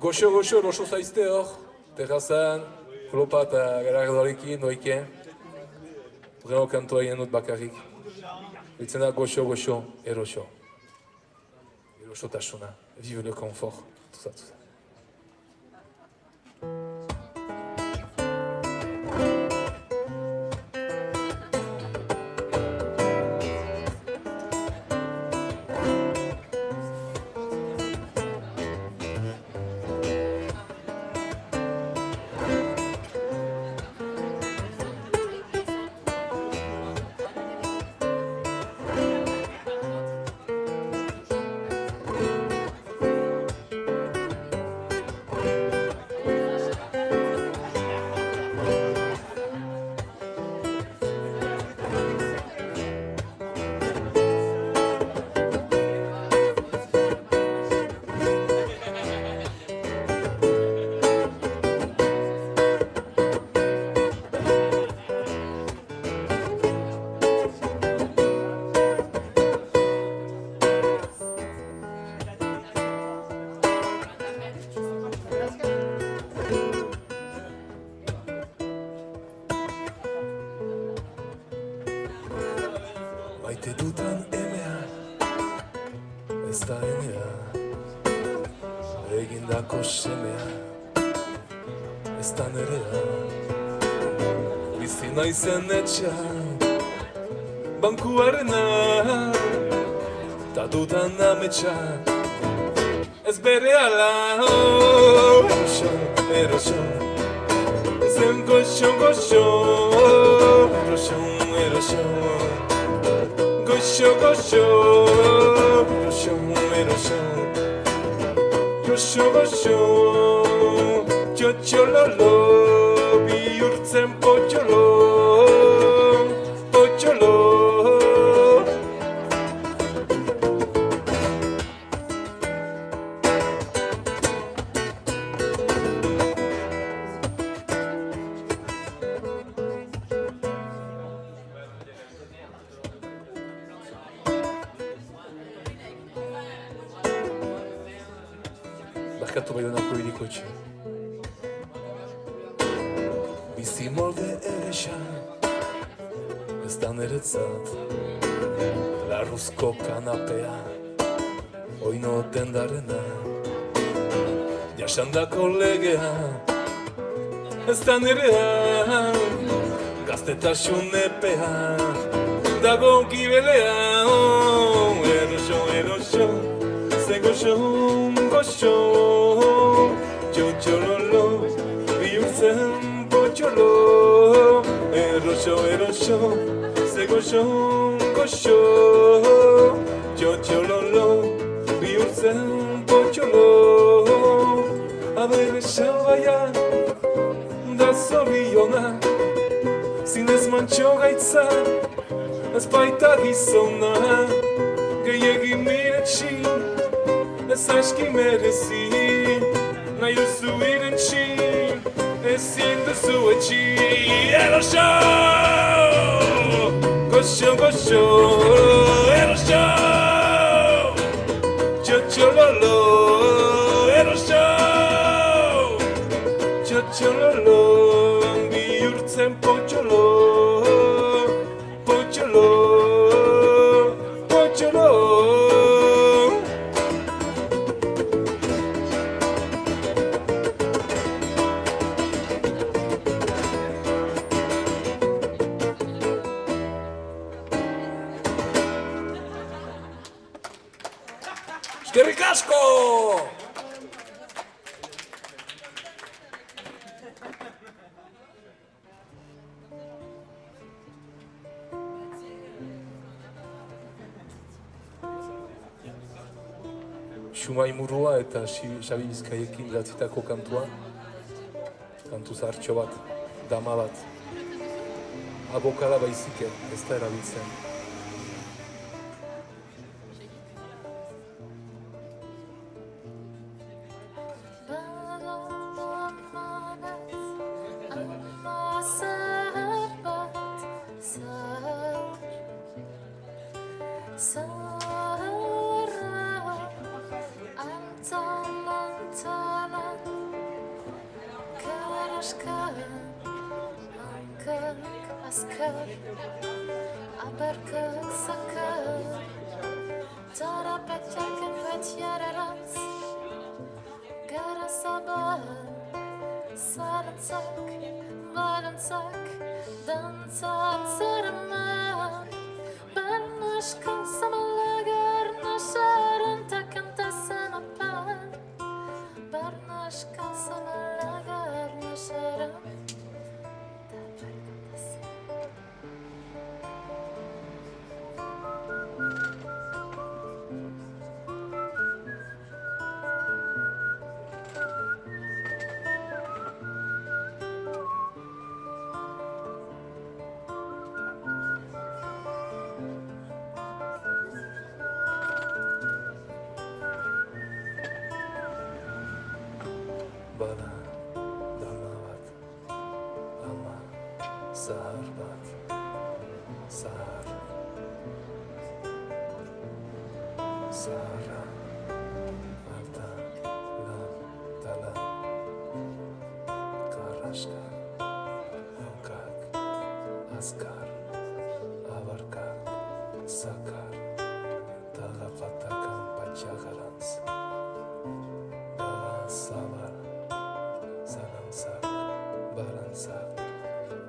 Goxo, eroso zaizte hor, terrazan, klopa eta garardoarekin, noiken. Breno kantoa egin dut bakarrik. Ditzen da goxo, eroso. Erosotasuna, vive le confort, tout ça. Maite dutan emea, ez da enea, egindako semea, ez da nerea. Bizi naizen etxean, bankuarena, ta dutan ametsa, ez berehala. Eroso, zen goxo, eroso. Goxo, txotxololo, bihurtzen potxolo. Barkatu Baionako hiriko etxe. Bizi molde eresa, ez da niretzat. Larruzko kanapea, oino tendarena. Jasandako legea, ez da nirea. Gaztetasun epea, dago gibelea. Eroso, zen goxo, txotxololo, bihurtzen potxolo. Eroso, ze goxo, txotxololo, bihurtzen potxolo. Abere salbaia, da zoriona, zinez mantxo gaitza, ez baita gizona. Gehiagin miretsi, ez aski merezi, nahi duzu irentsi, ezin duzu etxi. Eroso, goxo, eroso, txotxololo, eroso, txotxololo, bihurtzen potxolo. Eskerrik asko! Xumai Murua eta Xabi Bizkaiekin idatzitako kantua. Kantu zahartxo bat, dama bat. Abokala baizik ez da erabiltzen. Sarah, antalan Barnashka, Ankak, Askar, Abarkak, Sakar, Tara Petyak and Petyarats, Garasabar, Saransak, Baransak, Dansak, Saraman, Barnashka, Samalagar, Nasharan, Takanta, Sanapan, Barnashka, Samalagar, Nasharan. Bana damavat, ama sarbat, sar, sara, alta, la, tala, karashka, ankak, askar, abarkak, sakar, talapatakan pachagarans, savar. Saransak, Baransak,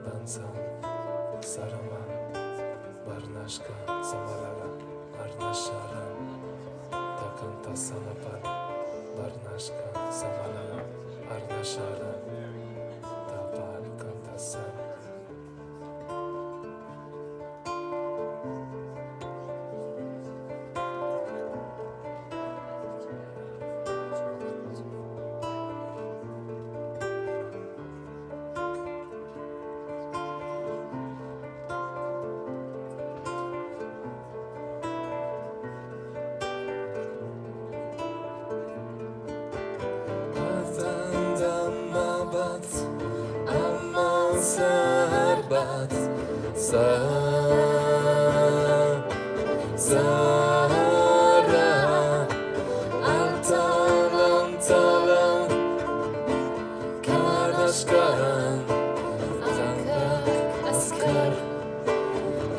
Dansan, Saraman, Barnashka, Samalaga, Arnasharan, Takanta Sanapan, Barnashka, Samalaga, Arnasharan, Tapal Kantasan. Aman sarbat, sara, altalan, talan, karashkan, ankak, askar,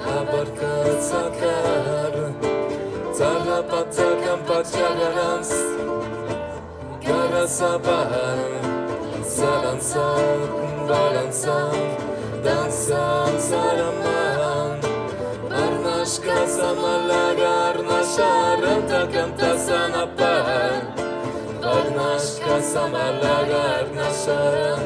abarkat, sakar, talapatakan pachagarans, garasabar. Saransak, baransak, dansak, saraman, Barnashka, Samalaga, Arnasharan, Takanta Sanapan, Barnashka, Samalaga, Arnasharan.